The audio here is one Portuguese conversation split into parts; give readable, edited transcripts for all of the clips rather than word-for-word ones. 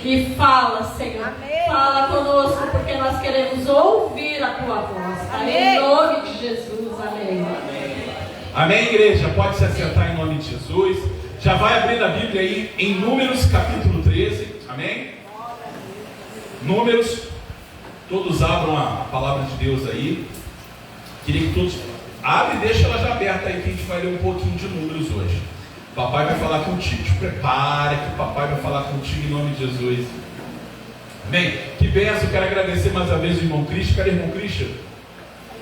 E fala, Senhor. Amém. Fala conosco, porque nós queremos ouvir a tua voz. Amém. Em nome de Jesus. Amém. Amém, igreja? Pode se assentar em nome de Jesus. Já vai abrindo a Bíblia aí em Números capítulo 13. Amém? Números. Todos abram a palavra de Deus aí. Queria que todos abrem e deixa ela já aberta aí, que a gente vai ler um pouquinho de Números hoje. Papai vai falar contigo. Te prepara que o papai vai falar contigo em nome de Jesus. Amém? Que bênção. Quero agradecer mais uma vez o irmão Cristian. Cadê o irmão Cristian?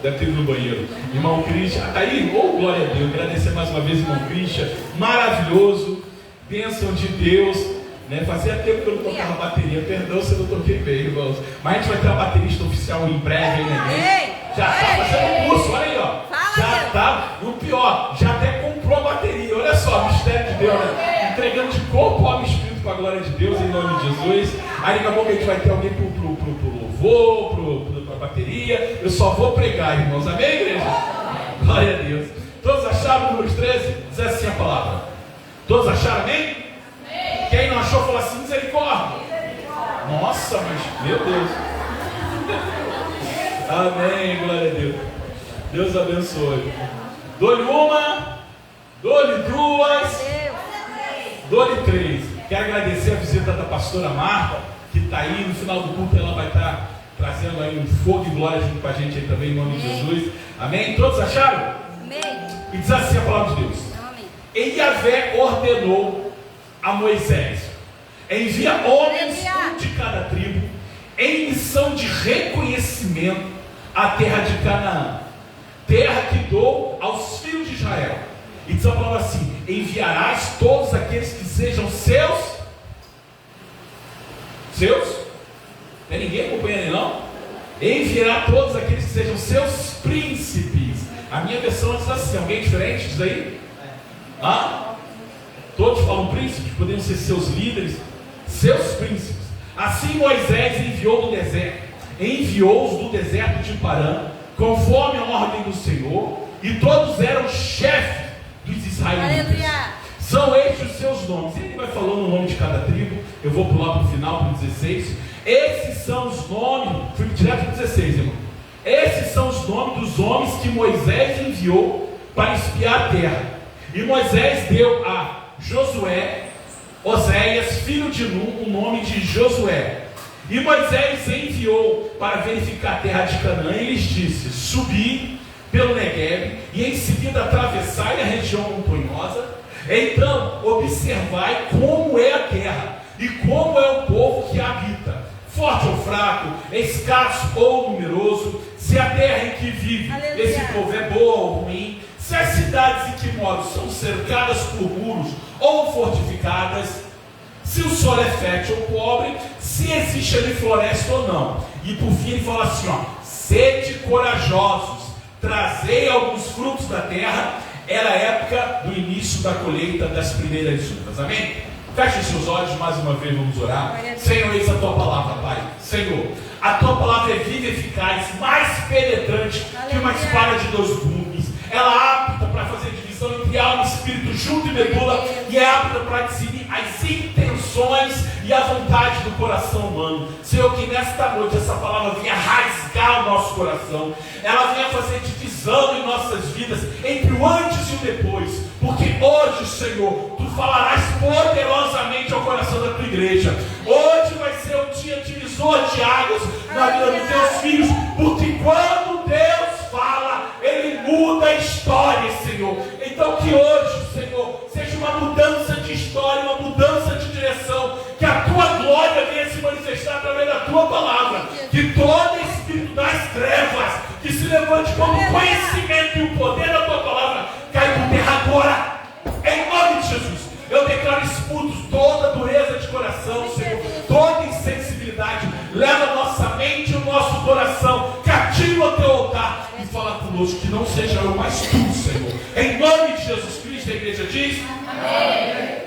Deve ter ido no banheiro. Irmão Cristian, está aí? Oh, glória a Deus. Agradecer mais uma vez, irmão Cristian. Maravilhoso. Bênção de Deus. Né? Fazia tempo que eu não tocava bateria. Perdão se eu não toquei bem, irmãos. Mas a gente vai ter uma baterista oficial em breve aí, né? Já está fazendo curso, olha aí, ó. Já está. O pior, já até comprou a bateria. Olha só, mistério de Deus, né? Entregando de corpo, alma e espírito para a glória de Deus, em nome de Jesus. Aí daqui a pouco a gente vai ter alguém pro louvor, para a bateria. Eu só vou pregar, irmãos. Amém, igreja? Glória a Deus. Todos acharam o Números 13? Diz assim a palavra. Todos acharam, amém? Quem não achou, falou assim, misericórdia. Nossa, mas, meu Deus. Amém, glória a Deus. Deus abençoe. Dou-lhe uma, dou-lhe duas, dou-lhe três. Quero agradecer a visita da pastora Marta, que está aí. No final do culto ela vai estar trazendo aí um fogo e glória junto com a gente aí também, em nome de Jesus. Amém? Todos acharam? Amém. E diz assim a palavra de Deus. Amém. E Yahvé ordenou a Moisés: envia homens, um de cada tribo, em missão de reconhecimento à terra de Canaã, terra que dou aos filhos de Israel. E diz a palavra assim: enviarás todos aqueles que sejam seus. Tem ninguém acompanhando aí, não? Enviará todos aqueles que sejam seus príncipes. A minha versão diz assim. Alguém diferente diz aí? Todos falam príncipes, poderiam ser seus líderes, seus príncipes. Assim Moisés enviou-os do deserto de Parã, conforme a ordem do Senhor, e todos eram chefes dos israelitas. Aleluia. São estes os seus nomes. Ele vai falando o nome de cada tribo. Eu vou pular para o final, para o 16. Esses são os nomes. Fui direto para o 16, irmão. Esses são os nomes dos homens que Moisés enviou para espiar a terra. E Moisés deu a Josué, Oséias, filho de Nun, o nome de Josué. E Moisés enviou para verificar a terra de Canaã e lhes disse: subi pelo Negueb e em seguida atravessai a região montanhosa. Então observai como é a terra e como é o povo que a habita, forte ou fraco, escasso ou numeroso, se a terra em que vive esse povo é boa ou ruim, se as cidades em que moram são cercadas por muros ou fortificadas, se o solo é fértil ou pobre, se existe ali floresta ou não. E por fim ele fala assim, sede corajosos, trazei alguns frutos da terra. Era a época do início da colheita das primeiras uvas. Amém? Feche seus olhos, mais uma vez vamos orar. Senhor, eis a tua palavra, Pai. Senhor, a tua palavra é viva e eficaz, mais penetrante que uma espada de 2 gumes. Ela é apta para fazer divisão entre alma e espírito, junto e medula, e é apta para discernir as intenções e a vontade do coração humano. Senhor, que nesta noite essa palavra venha rasgar o nosso coração, ela venha fazer divisão em nossas vidas entre o antes e o depois, porque hoje, Senhor, tu falarás poderosamente ao coração da tua igreja. Hoje vai ser um dia divisor de águas na vida dos teus filhos, porque quando Deus fala, Ele muda a história, Senhor. Então que hoje, Senhor, seja uma mudança de história, uma mudança de direção, que a tua glória venha se manifestar através da tua palavra, que todo espírito das trevas que se levante como conhecimento e o poder da tua palavra caia por terra agora, em nome de Jesus. Eu declaro expulso toda dureza de coração, Senhor, toda insensibilidade. Leva a nossa mente e o nosso coração cativo ao teu altar e fala conosco, que não seja eu, mas tu, Senhor. Em nome de Jesus Cristo, a igreja diz amém.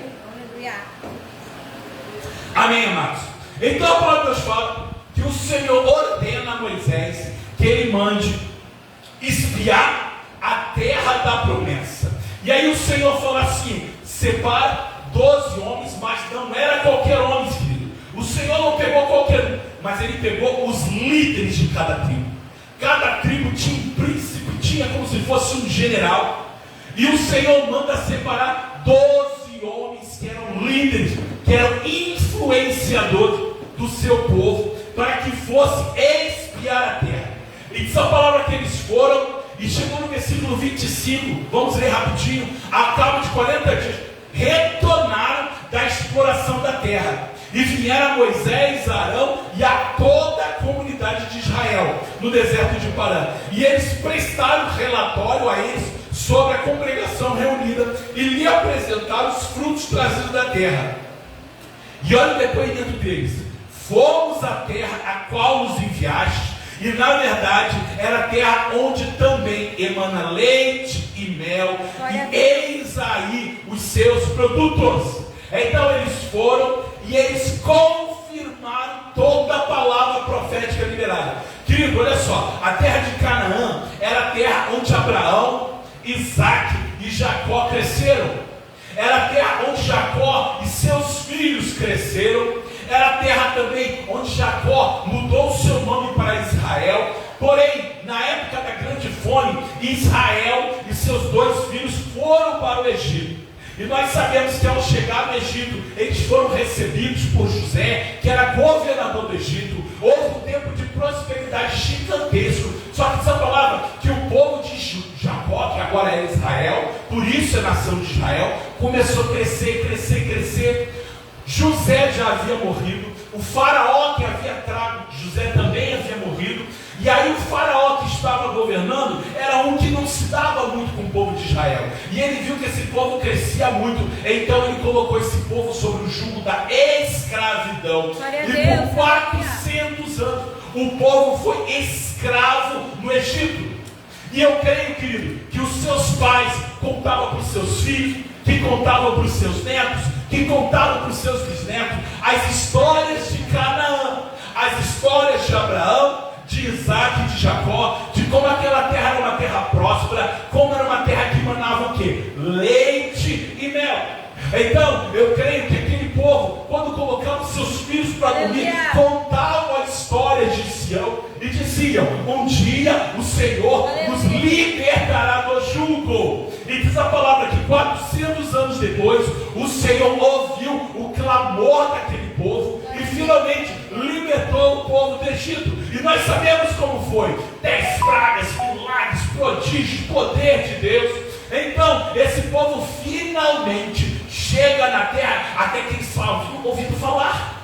Amém, amados. Então a palavra de Deus fala que o Senhor ordena a Moisés que ele mande espiar a terra da promessa. E aí o Senhor fala assim: separa 12 homens, mas não era qualquer homem, querido. O Senhor mas ele pegou os líderes de cada tribo. Cada tribo tinha um príncipe, tinha como se fosse um general. E o Senhor manda separar 12 homens que eram líderes, que eram influenciadores do seu povo, para que fosse espiar a terra. E diz a palavra que eles foram, e chegou no versículo 25, vamos ler rapidinho, ao cabo de 40 dias, retornaram da exploração da terra, e vieram a Moisés, Arão e a toda a comunidade de Israel, no deserto de Parã, e eles prestaram relatório a eles sobre a congregação reunida, e lhe apresentaram os frutos trazidos da terra. E olha o depoimento deles: fomos à terra a qual nos enviaste, e na verdade era a terra onde também emana leite e mel, e eis aí os seus produtos. Então eles foram e eles confirmaram toda a palavra profética liberada. Querido, olha só, a terra de Canaã era a terra onde Abraão, Isaac e Jacó cresceram. Era a terra onde Jacó e seus filhos cresceram. Era a terra também onde Jacó mudou o seu nome para Israel. Porém, na época da grande fome, Israel e seus 2 filhos foram para o Egito. E nós sabemos que ao chegar no Egito, eles foram recebidos por José, que era governador do Egito. Houve um tempo de prosperidade gigantesco. Só que essa palavra, que o povo de Jacó, que agora é Israel, por isso é nação de Israel, começou a crescer. José já havia morrido, o faraó que havia trago José também havia morrido, e aí o faraó que estava governando era um que não se dava muito com o povo de Israel, e ele viu que esse povo crescia muito, então ele colocou esse povo sobre o jugo da escravidão, e por 400 anos o povo foi escravo no Egito. E eu creio, querido, que os seus pais contavam para os seus filhos, que contavam para os seus netos, que contavam para os seus bisnetos as histórias de Canaã, as histórias de Abraão, de Isaac e de Jacó, de como aquela terra era uma terra próspera, como era uma terra que manava o quê? Leite e mel. Então, eu creio que aquele povo, quando colocava seus filhos para dormir, contavam as histórias de Sião e diziam: um dia o Senhor nos libertará do jugo. E diz a palavra que 400 anos depois, o Senhor ouviu o clamor daquele povo e finalmente libertou o povo do Egito. E nós sabemos como foi: 10 pragas, milagres, prodígios, poder de Deus. Então, esse povo finalmente chega na terra, até que eles haviam ouvido falar.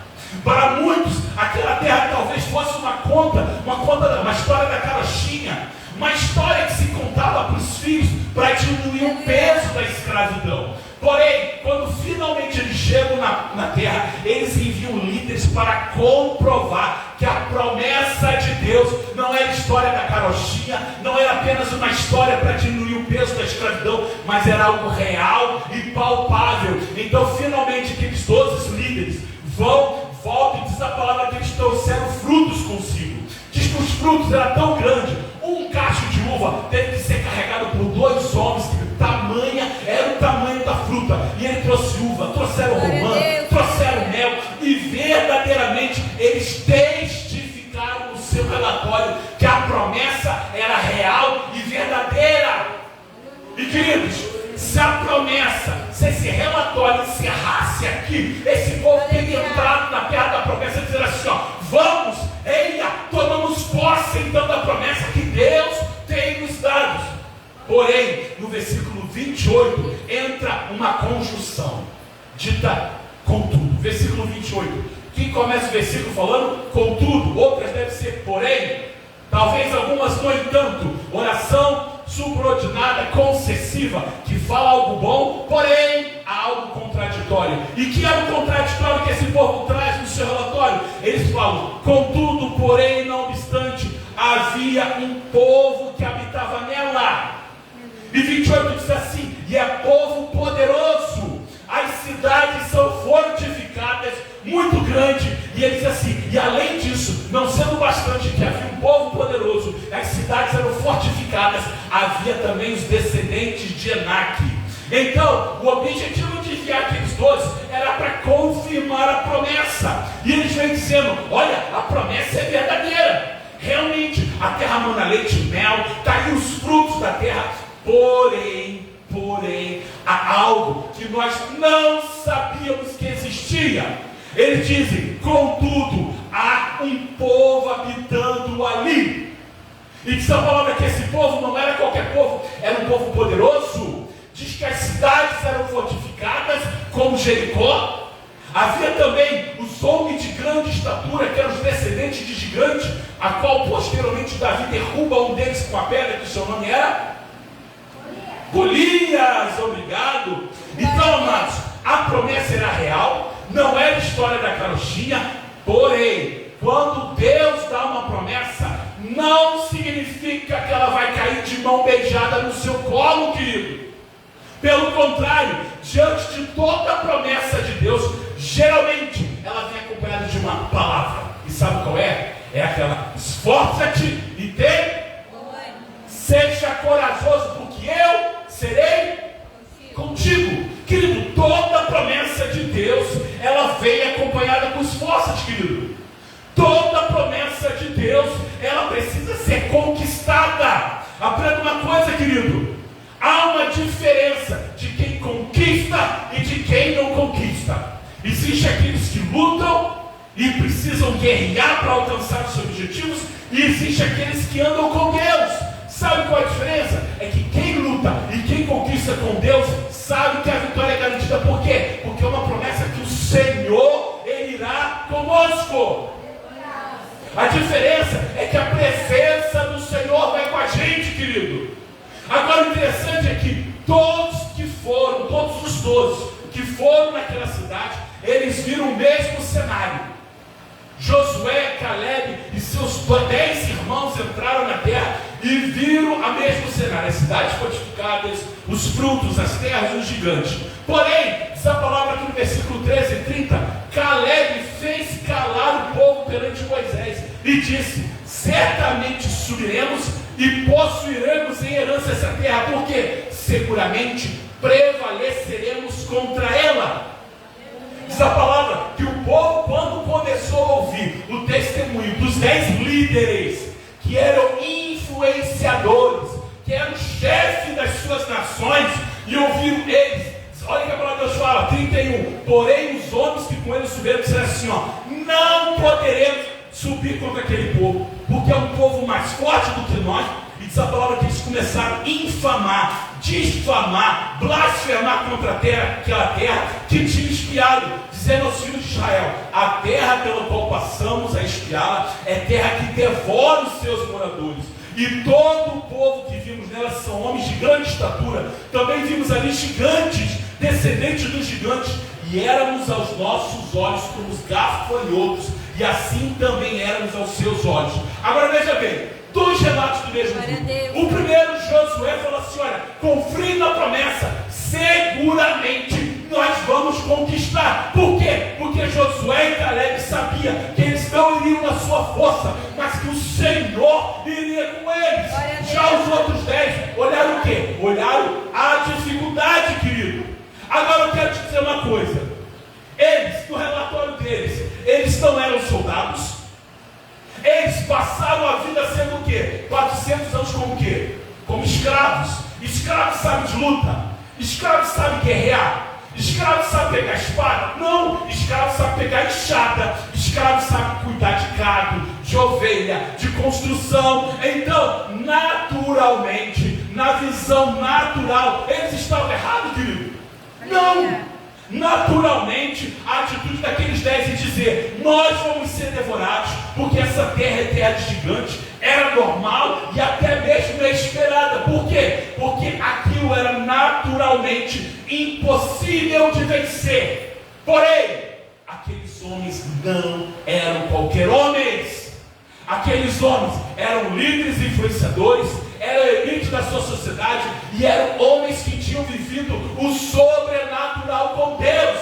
Para muitos, aquela terra talvez fosse uma história da carochinha, uma história que se contava para os filhos, para diminuir o peso da escravidão. Porém, quando finalmente eles chegam na terra, eles enviam líderes para comprovar que a promessa de Deus não era história da carochinha, não era apenas uma história para diminuir o peso da escravidão, mas era algo real e palpável. Então, finalmente, aqueles 12 líderes voltam e diz a palavra que eles trouxeram frutos consigo. Diz que os frutos eram tão grandes, um cacho de uva teve que ser carregado por 2 homens, que era o tamanho da fruta, e ele trouxe uva, trouxeram romã, trouxeram mel, e verdadeiramente eles testificaram no seu relatório que a promessa era real e verdadeira. E queridos, se a promessa, se esse relatório encerrasse aqui, esse povo teria entrado na terra da promessa e dizer assim: ó, vamos, tomamos posse então da promessa que Deus tem nos dado. Porém, no versículo 28, entra uma conjunção, dita contudo. Versículo 28, que começa o versículo falando contudo, outras devem ser porém, talvez algumas no entanto, oração subordinada, concessiva, que fala algo bom, porém há algo contraditório. E que é o contraditório que esse povo traz no seu relatório? Eles falam: contudo, porém, não obstante, havia um povo que habitava nela. E 28 diz assim: e é povo poderoso, as cidades são fortificadas, muito grande. E ele diz assim: e além disso, não sendo bastante que havia um povo poderoso, as cidades eram fortificadas, havia também os descendentes de Enaque. Então, o objetivo de enviar aqueles 12 era para confirmar a promessa. E eles vêm dizendo: olha, a promessa leite e mel, está aí os frutos da terra. Porém, há algo que nós não sabíamos que existia. Eles dizem, contudo, há um povo habitando ali. E diz a palavra que esse povo não era qualquer povo, era um povo poderoso. Diz que as cidades eram fortificadas, como Jericó. Havia também os homens de grande estatura, que eram os descendentes de gigantes, a qual posteriormente Davi derruba um deles com a pedra, que o seu nome era Golias. Obrigado. Então, amados, a promessa era real, não era história da carochinha. Porém, quando Deus dá uma promessa, não significa que ela vai cair de mão beijada no seu colo, querido. Pelo contrário, diante de toda a promessa de Deus, geralmente ela vem acompanhada de uma palavra. E sabe qual é? É aquela: esforça-te e seja corajoso, porque eu serei contigo. Querido, toda a promessa de Deus, ela vem acompanhada com esforço, querido. Toda a promessa de Deus, ela precisa ser conquistada. Aprenda uma coisa, querido: há uma diferença de quem conquista e de quem não conquista. Existem aqueles que lutam e precisam guerrear para alcançar os seus objetivos, e existem aqueles que andam com Deus. Sabe qual a diferença? É que quem luta e quem conquista com Deus sabe que a vitória é garantida. Por quê? Porque é uma promessa que o Senhor, Ele irá conosco. A diferença é que a presença do Senhor vai com a gente, querido. Agora, o interessante é que todos os 12 que foram naquela cidade, eles viram o mesmo cenário. Josué, Caleb e seus 10 irmãos entraram na terra e viram o mesmo cenário: as cidades fortificadas, os frutos, as terras e os gigantes. Porém, essa palavra aqui no versículo 13 e 30, Caleb fez calar o povo perante Moisés e disse: certamente subiremos e possuiremos em herança essa terra, porque seguramente prevaleceremos contra ela. Diz a palavra que o povo, quando começou a ouvir o testemunho dos 10 líderes, que eram influenciadores, que eram chefes das suas nações, e ouviram eles, olha que a palavra de Deus fala, 31, porém os homens que com eles subiram disseram assim, não poderemos subir contra aquele povo, porque é um povo mais forte do que nós. E diz a palavra que eles começaram a infamar, difamar, blasfemar contra aquela terra que tinha espiado, dizendo aos filhos de Israel: a terra pela qual passamos a espiá-la é terra que devora os seus moradores, e todo o povo que vimos nela são homens de grande estatura. Também vimos ali gigantes, descendentes dos gigantes, e éramos aos nossos olhos como os gafanhotos, e assim também éramos aos seus olhos. Agora veja bem, dois relatos do mesmo grupo. O primeiro, Josué falou assim: olha, confie na promessa, seguramente nós vamos conquistar. Por quê? Porque Josué e Caleb sabiam que eles não iriam na sua força, mas que o Senhor iria com eles. Já os outros 10 olharam o quê? Olharam a dificuldade, querido. Agora eu quero te dizer uma coisa: eles, no relatório deles, eles não eram soldados. Eles passaram a vida sendo o quê? 400 anos como o quê? Como escravos. Escravo sabe de luta? Escravo sabe guerrear? Escravo sabe pegar espada? Não. Escravo sabe pegar enxada. Escravo sabe cuidar de gado, de ovelha, de construção. Então, naturalmente, na visão natural, eles estavam errados, querido? Não. Naturalmente, a atitude daqueles 10 em dizer: nós vamos ser devorados, porque essa terra é terra de gigante, era normal e até mesmo esperada. Por quê? Porque aquilo era naturalmente impossível de vencer. Porém, aqueles homens não eram qualquer homens. Aqueles homens eram líderes e influenciadores, eram a elite da sua sociedade, e eram homens que tinham vivido o sobrenatural com Deus.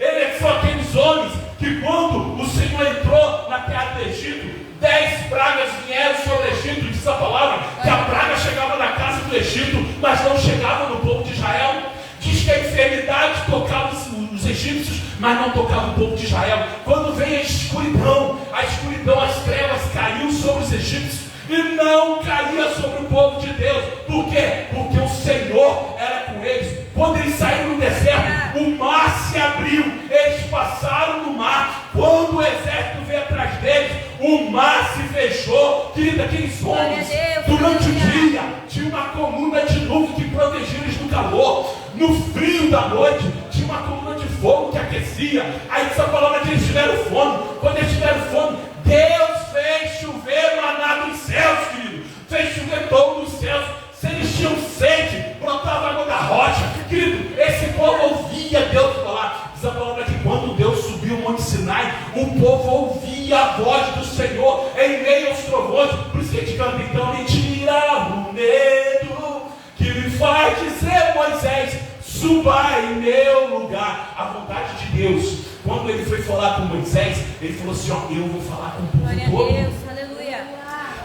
Eles são aqueles homens que, quando o Senhor entrou na terra do Egito, 10 pragas vieram sobre o Egito. Diz a palavra que a praga chegava na casa do Egito, mas não chegava no povo de Israel. Diz que a enfermidade tocava os egípcios, mas não tocava o povo de Israel. Quando vem a escuridão, as trevas caíram sobre os egípcios, e não caía sobre o povo de Deus. Por quê? Porque o Senhor era com eles. Quando eles saíram no deserto, o mar se abriu, eles passaram no mar. Quando o exército veio atrás deles, o mar se fechou. Querida, aqueles homens, durante o dia, tinha uma coluna de nuvem que protegia eles do calor. No frio da noite, tinha uma coluna de fogo que aquecia. Aí essa palavra que eles tiveram fome. Quando eles tiveram fome, Deus fez chover maná dos céus, querido. Fez chover pão dos céus. Se eles tinham sede, brotava água da rocha. Querido, esse povo ouvia Deus falar. Diz a palavra que quando Deus subiu o Monte Sinai, o povo ouvia a voz do Senhor em meio aos trovões. Por isso que a gente canta, então me tira o medo que me faz dizer, Moisés, suba em meu lugar. A vontade de Deus, quando ele foi falar com Moisés, ele falou assim, ó, eu vou falar com o povo todo. Deus, aleluia.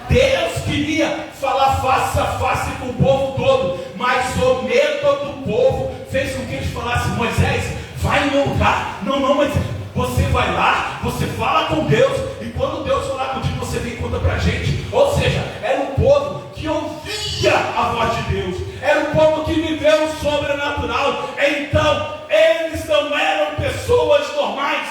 Deus queria falar face a face com o povo todo, mas o medo do povo fez com que eles falassem, Moisés, vai no meu lugar. Não, mas você vai lá, você fala com Deus, e quando Deus falar contigo, você vem e conta pra gente. Ou seja, era um povo que ouvia a voz de Deus, era um povo que viveu o sobrenatural. Então, eles não eram pessoas normais.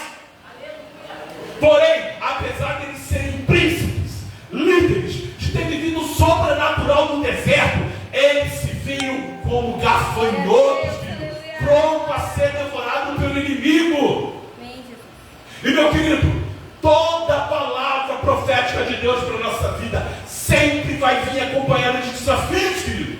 Porém, apesar de eles serem príncipes, líderes, de ter vivido o sobrenatural no deserto, eles se viam como gafanhotos, pronto a ser devorado pelo inimigo. E meu querido, toda palavra profética de Deus para a nossa vida sempre vai vir acompanhada de desafios, querido.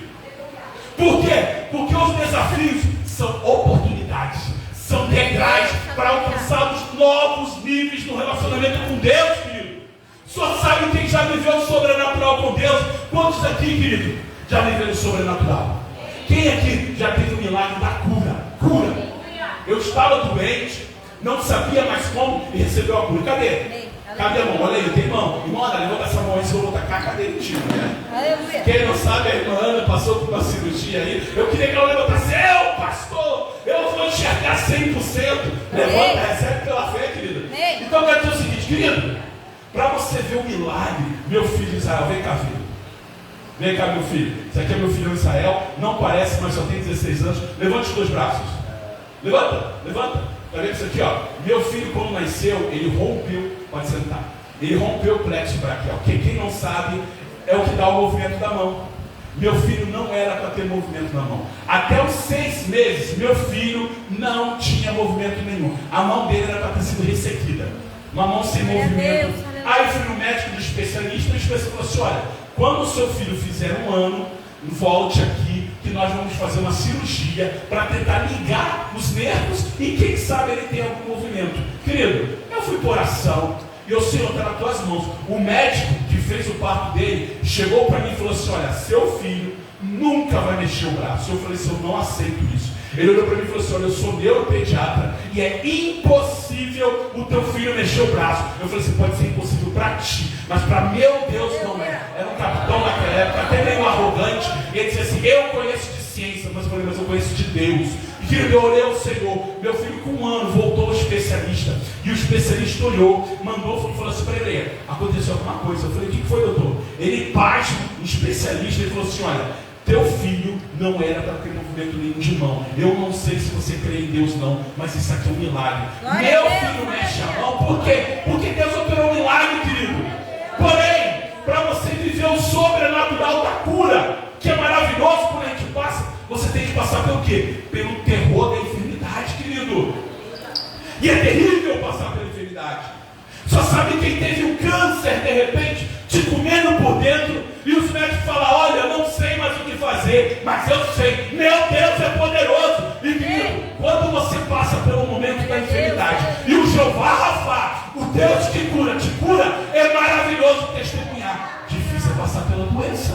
Por quê? Porque os desafios são oportunidades, são degraus para alcançar os novos níveis no relacionamento com Deus, querido. Só sabe quem já viveu o sobrenatural com Deus. Quantos aqui, querido, já viveram o sobrenatural? Quem aqui já teve o milagre da cura? Eu estava doente, não sabia mais como, e recebeu a cura. Cadê? Cadê a mão? Olha aí, tem mão. Irmã Ana, levanta essa mão aí, se eu vou tacar a cadeira em ti, né? Quem não sabe, a irmã Ana passou por uma cirurgia aí. Eu queria que ela levantasse. Eu, pastor, eu vou enxergar 100%. Levanta, recebe pela fé, querida. Então, eu quero dizer o seguinte, querido, para você ver o milagre, meu filho Israel, vem cá, filho. Vem cá, meu filho. Esse aqui é meu filho Israel. Não parece, mas só tem 16 anos. Levante os dois braços. Levanta. Está vendo isso aqui, ó? Meu filho, quando nasceu, ele rompeu. Pode sentar. Ele rompeu o plexo braquial. Quem não sabe, é o que dá o movimento da mão. Meu filho não era para ter movimento na mão. Até os 6 meses, meu filho não tinha movimento nenhum. A mão dele era para ter sido ressequida. Uma mão sem movimento. Aí eu fui no médico do especialista, e o especialista falou assim, olha, quando o seu filho fizer 1 ano, volte aqui, que nós vamos fazer uma cirurgia para tentar ligar os nervos e quem sabe ele tem algum movimento. Querido, eu fui por oração e o Senhor está nas tuas mãos. O médico que fez o parto dele chegou para mim e falou assim, olha, seu filho nunca vai mexer o braço. Eu falei assim, eu não aceito isso. Ele olhou para mim e falou assim, olha, eu sou neuropediatra e é impossível o teu filho mexer o braço. Eu falei assim, pode ser impossível para ti, mas para meu Deus não é. Era um capitão naquela época, até meio arrogante, e ele disse assim, eu conheço de ciência, mas eu conheço de Deus. E querido, eu orei ao Senhor, meu filho com 1 ano voltou ao especialista, e o especialista olhou, mandou, falou assim para ele, aconteceu alguma coisa. Eu falei, o que foi, doutor? Ele, pasmo, um especialista, ele falou assim, olha, teu filho não era para ter movimento nenhum de mão. Eu não sei se você crê em Deus não, mas isso aqui é um milagre. Meu filho mexe a mão, por quê? Porque Deus operou um milagre, querido. Porém, para você viver o sobrenatural da cura, que é maravilhoso quando a gente passa, você tem que passar pelo quê? Pelo terror da enfermidade, querido. E é terrível passar pela enfermidade. Só sabe quem teve um câncer de repente, te comendo por dentro, e os médicos falam, olha, eu não sei mais o que fazer, mas eu sei, meu Deus é poderoso. E querido, quando você passa pelo momento da enfermidade, e o Jeová Rafa, o Deus que cura, te cura, é maravilhoso testemunhar. Difícil é passar pela doença.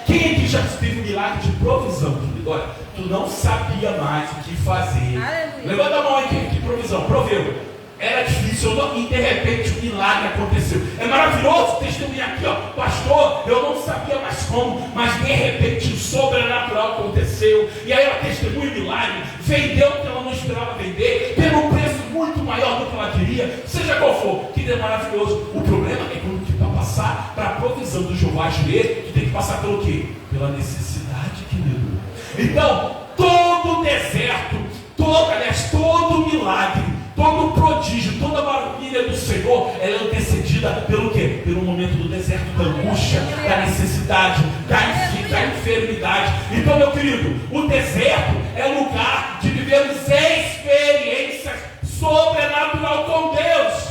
Quem aqui já teve um milagre de provisão, querido? Olha, tu não sabia mais o que fazer. Levanta a mão aí, que provisão, proveu. Era difícil, e de repente o milagre aconteceu. É maravilhoso testemunhar aqui, ó, pastor, eu não sabia mais como, mas de repente o sobrenatural aconteceu. E aí ela testemunha o milagre, vendeu o que ela não esperava vender, pelo preço muito maior do que ela queria, seja qual for, que é maravilhoso. O problema é quando que para passar para a provisão do Jeová Jireh, tu tem que passar pelo quê? Pela necessidade, querido. Então, todo deserto, todo milagre, todo prodígio, toda maravilha do Senhor, ela é antecedida pelo quê? Pelo momento do deserto, da angústia, da necessidade, da enfermidade. Então, meu querido, o deserto é lugar de vivermos experiências sobrenatural com Deus.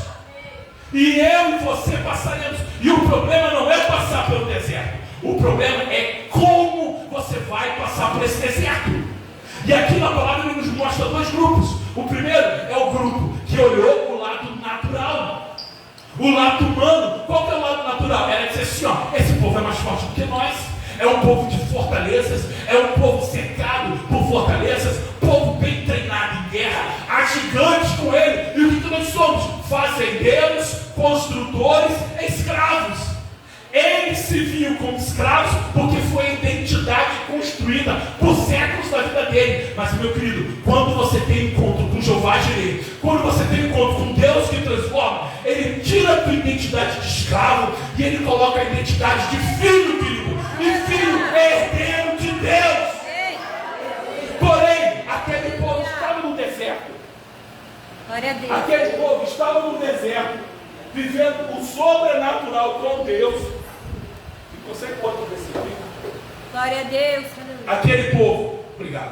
E eu e você passaremos. E o problema não é passar pelo deserto. O problema é como você vai passar por esse deserto. E aqui na palavra ele nos mostra dois grupos. O primeiro é o grupo que olhou o lado natural, o lado humano. Qual que é o lado natural? Era dizer assim, ó, esse povo é mais forte do que nós, é um povo de fortalezas, é um povo cercado por fortalezas, povo bem treinado em guerra, há gigantes com ele. E o que nós somos? Fazendeiros, construtores, escravos. Eles se viam como escravos porque foi a identidade construída por séculos da vida dele. Mas, meu querido, quando você tem encontro com Jeová Jireh, quando você tem encontro com Deus que transforma, ele tira a tua identidade de escravo e ele coloca a identidade de filho, querido. E filho é herdeiro de Deus. Porém, aquele povo estava no deserto. Glória a Deus. Aquele povo estava no deserto, vivendo o sobrenatural com Deus. Você pode perceber? Glória a Deus. Aquele povo, obrigado.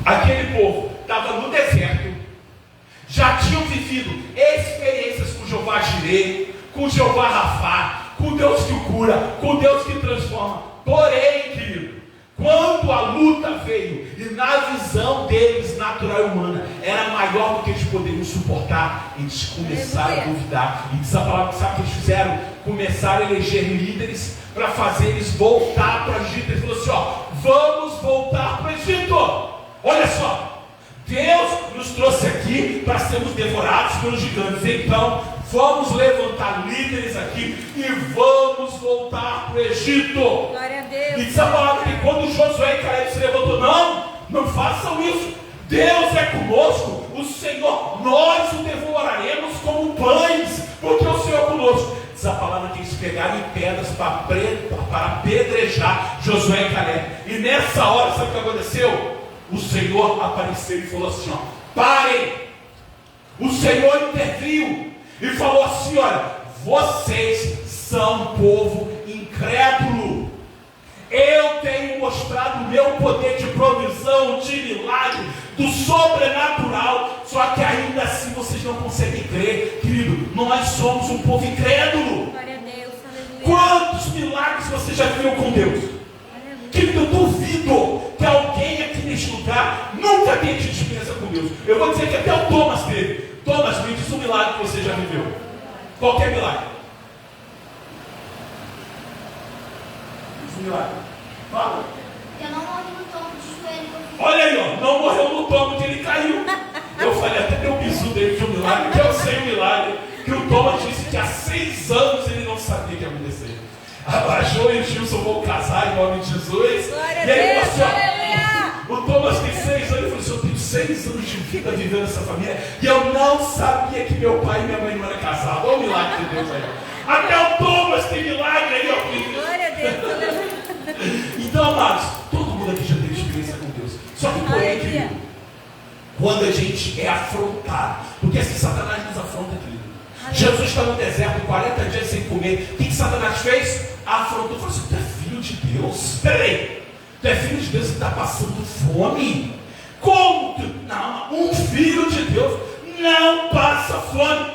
Aquele povo estava no deserto, já tinham vivido experiências com Jeová Jireh, com Jeová Rafá, com Deus que o cura, com Deus que transforma. Porém, querido, quando a luta veio, e na visão deles, natural e humana, era maior do que eles poderiam suportar, eles começaram a duvidar. E diz a palavra, sabe o que eles fizeram? Começaram a eleger líderes para fazer eles voltar para o Egito. Ele falou assim, ó, vamos voltar para o Egito. Olha só, Deus nos trouxe aqui para sermos devorados pelos gigantes. Então, vamos levantar líderes aqui e vamos voltar para o Egito. Glória a Deus. E diz a palavra que quando Josué e Caleb se levantou, não façam isso. Deus é conosco, o Senhor, nós o devoraremos como pães, porque o Senhor é conosco. Diz a palavra que eles pegaram em pedras para apedrejar Josué e Caleb. E nessa hora, sabe o que aconteceu? O Senhor apareceu e falou assim, ó, parem. O Senhor interviu e falou assim, olha, vocês são um povo incrédulo. Eu tenho mostrado o meu poder de provisão, de milagre, do sobrenatural, só que ainda assim vocês não conseguem crer. Querido, nós somos um povo incrédulo. Glória a Deus. Aleluia. Quantos milagres você já viu com Deus? Querido, eu duvido que alguém aqui neste lugar nunca tenha tido experiência com Deus. Eu vou dizer que até o Thomas teve. Thomas, me diz um milagre que você já viveu. Qualquer milagre. Diz um milagre. Fala. Eu não morri no tombo de joelho. Olha aí, ó. Não morreu no tombo que ele caiu. Eu falei até deu um bisu dele de um milagre, que eu sei o milagre. Que o Thomas disse que há 6 anos ele não sabia que ia acontecer. A Jo e o Gilson vão casar em nome de Jesus. Glória a E aí, Deus, assim, aleluia. o Thomas tem 6 anos. Ele falou assim, eu tenho 6 anos de vida vivendo essa família. E eu não sabia que meu pai e minha mãe não eram casados. Olha o milagre de Deus aí. Até o Thomas tem milagre aí, ó, filho. Glória a Deus. Aleluia. Então, amados, todo mundo aqui já teve experiência com Deus. Só que, porém, querido, quando a gente é afrontado, porque assim Satanás nos afronta, querido. Jesus está no deserto 40 dias sem comer. O que Satanás fez? Afrontou, falou assim, tu é filho de Deus? Peraí, tu é filho de Deus e está passando fome? Como? Não, um filho de Deus não passa fome.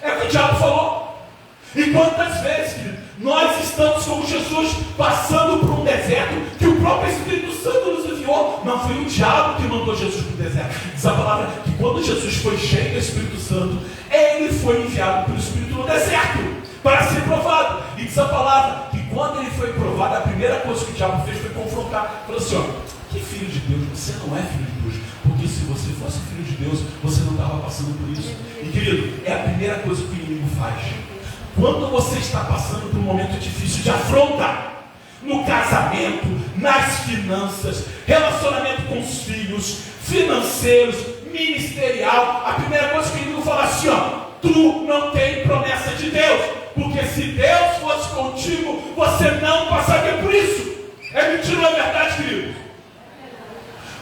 É o que o diabo falou. E quantas vezes, querido, nós estamos como Jesus, passando por um deserto que o próprio Espírito Santo nos enviou. Não foi o diabo que mandou Jesus para o deserto. Diz a palavra que quando Jesus foi cheio do Espírito Santo, ele foi enviado pelo Espírito no deserto para ser provado. E diz a palavra que quando ele foi provado, a primeira coisa que o diabo fez foi confrontar. Falou assim, ó, que filho de Deus? Você não é filho de Deus. Porque se você fosse filho de Deus, você não estava passando por isso. E querido, é a primeira coisa que o inimigo faz. Quando você está passando por um momento difícil de afronta, no casamento, nas finanças, relacionamento com os filhos, financeiros, ministerial, a primeira coisa que o inimigo fala assim, ó, tu não tem promessa de Deus. Porque se Deus fosse contigo, você não passaria por isso. É mentira ou é verdade, querido?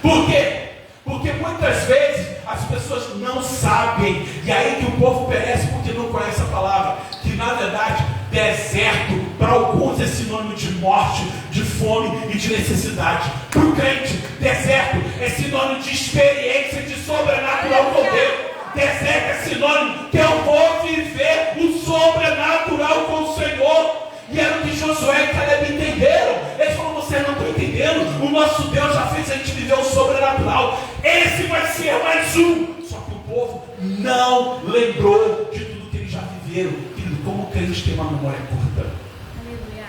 Por quê? Porque muitas vezes as pessoas não sabem, e aí que o povo perece porque não conhece a palavra, que na verdade deserto para alguns é sinônimo de morte, de fome e de necessidade. Para o crente, deserto é sinônimo de experiência de sobrenatural com Deus. Deserto é sinônimo que eu vou viver o sobrenatural com o Senhor. E era o que Josué e Caleb entenderam. Eles falaram: vocês não estão entendendo, o nosso Deus já fez a gente viver o sobrenatural. Esse vai ser mais um. Só que o povo não lembrou de tudo que eles já viveram. Querido, como o crente tem uma memória curta. Aleluia.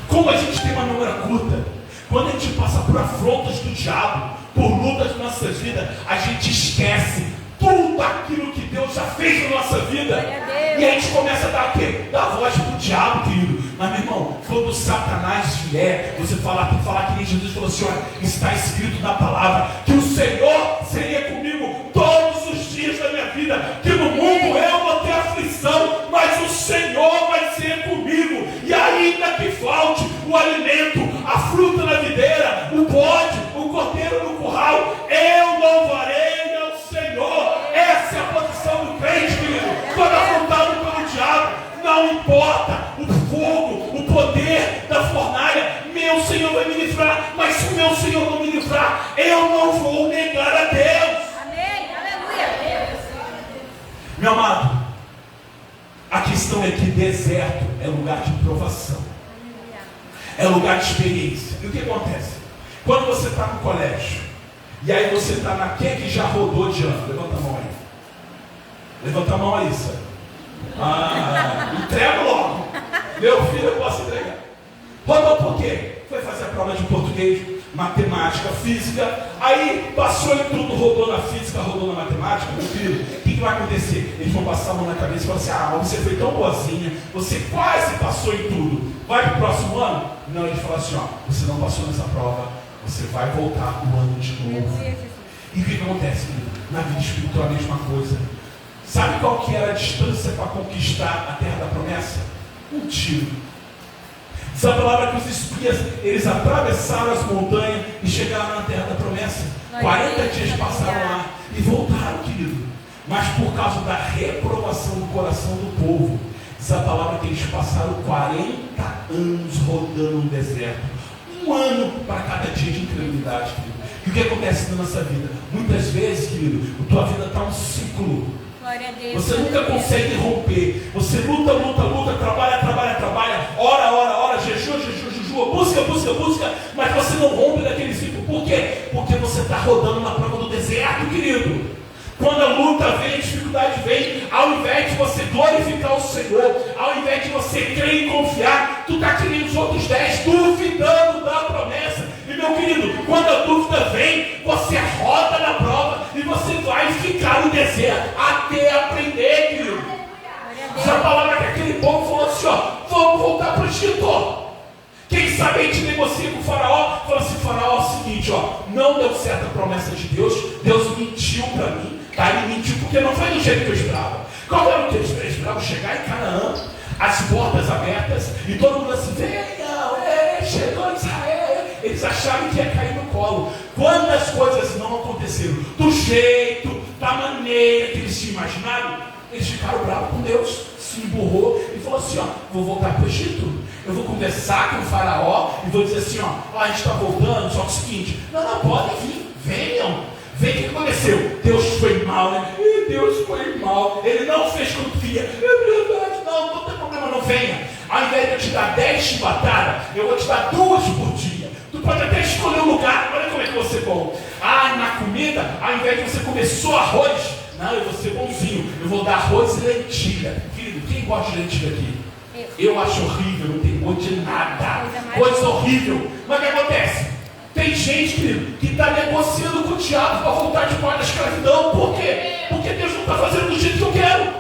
Como a gente tem uma memória curta. Quando a gente passa por afrontas do diabo, por lutas nas nossas vidas, a gente esquece tudo aquilo que Deus já fez na nossa vida. E a gente começa a dar o quê? Dar voz para o diabo, querido. Mas, meu irmão, quando Satanás vier, você tem que falar que nem Jesus falou assim: olha, está escrito na palavra que o Senhor seria comigo todos os dias da minha vida, que no mundo eu vou ter aflição, mas o Senhor vai ser comigo. E ainda que falte o alimento, a fruta na videira, o bode, o cordeiro no curral, eu louvarei ao Senhor. Essa é a posição do crente, querido. Quando afrontado pelo diabo, não importa o fogo, o poder da fornalha, meu Senhor vai me livrar. Mas se o meu Senhor não me livrar, eu não vou negar a Deus. Amém. Aleluia. Meu amado, a questão é que deserto é lugar de provação, é lugar de experiência. E o que acontece? Quando você está no colégio, e aí você está naquele que já rodou de ano, levanta a mão aí. Levanta a mão aí, Sam. Entrega logo. Meu filho, eu posso entregar. Rodou por quê? Foi fazer a prova de português, matemática, física. Aí passou em tudo, rodou na física, rodou na matemática. Meu filho, o que vai acontecer? Eles vão passar a mão na cabeça e falar assim: mas você foi tão boazinha, você quase passou em tudo. Vai para o próximo ano? Não, eles falam assim: você não passou nessa prova, você vai voltar o ano de novo. E o que acontece, querido? Na vida espiritual é a mesma coisa. Sabe qual que era a distância para conquistar a terra da promessa? Um tiro. Diz a palavra que os espias, eles atravessaram as montanhas e chegaram na terra da promessa. 40 dias passaram lá e voltaram, querido. Mas por causa da reprovação do coração do povo, diz a palavra que eles passaram 40 anos rodando no deserto. Um ano para cada dia de incredulidade, querido. E o que acontece na nossa vida? Muitas vezes, querido, a tua vida está um ciclo. Você nunca consegue romper. Você luta, trabalha, ora, jejua, busca, mas você não rompe daquele ciclo. Por quê? Porque você está rodando na prova do deserto, querido. Quando a luta vem, a dificuldade vem, ao invés de você glorificar o Senhor, ao invés de você crer e confiar, tu está querendo os outros 10, duvidando da promessa. E meu querido, quando a dúvida vem, você roda na prova e você vai ficar no deserto até aprender, querido. Essa palavra que aquele povo falou assim: vamos voltar para o Egito. Quem sabe a gente negocia com o faraó, fala assim: faraó, é o seguinte, não deu certo a promessa de Deus, Deus mentiu para mim, tá? Ele mentiu porque não foi do jeito que eu esperava. Qual era o que eles esperavam? Chegar em Canaã, as portas abertas, e todo mundo assim: venham, chegou Israel. Eles acharam que ia cair no colo. Quando as coisas não aconteceram do jeito, da maneira que eles tinham imaginado, eles ficaram bravos com Deus, se emburrou e falou assim: vou voltar para o Egito. Eu vou conversar com o faraó e vou dizer assim: a gente está voltando, só que é o seguinte, não, podem vir, venham. Vem, o que aconteceu? Deus foi mal, né? Deus foi mal. Ele não fez como queria. É verdade, não tem problema, não venha. Ao invés de eu te dar 10 chibatadas, eu vou te dar 2 por dia. Tu pode até escolher um lugar, olha como é que eu vou ser bom. Na comida, ao invés de você comer só arroz, não, eu vou ser bonzinho. Eu vou dar arroz e lentilha. Querido, quem gosta de lentilha aqui? Eu acho horrível, não tem gosto de nada. Coisa horrível. Mas o que acontece? Tem gente, querido, que está negociando com o diabo para voltar de fora da escravidão. Por quê? Porque Deus não está fazendo do jeito que eu quero.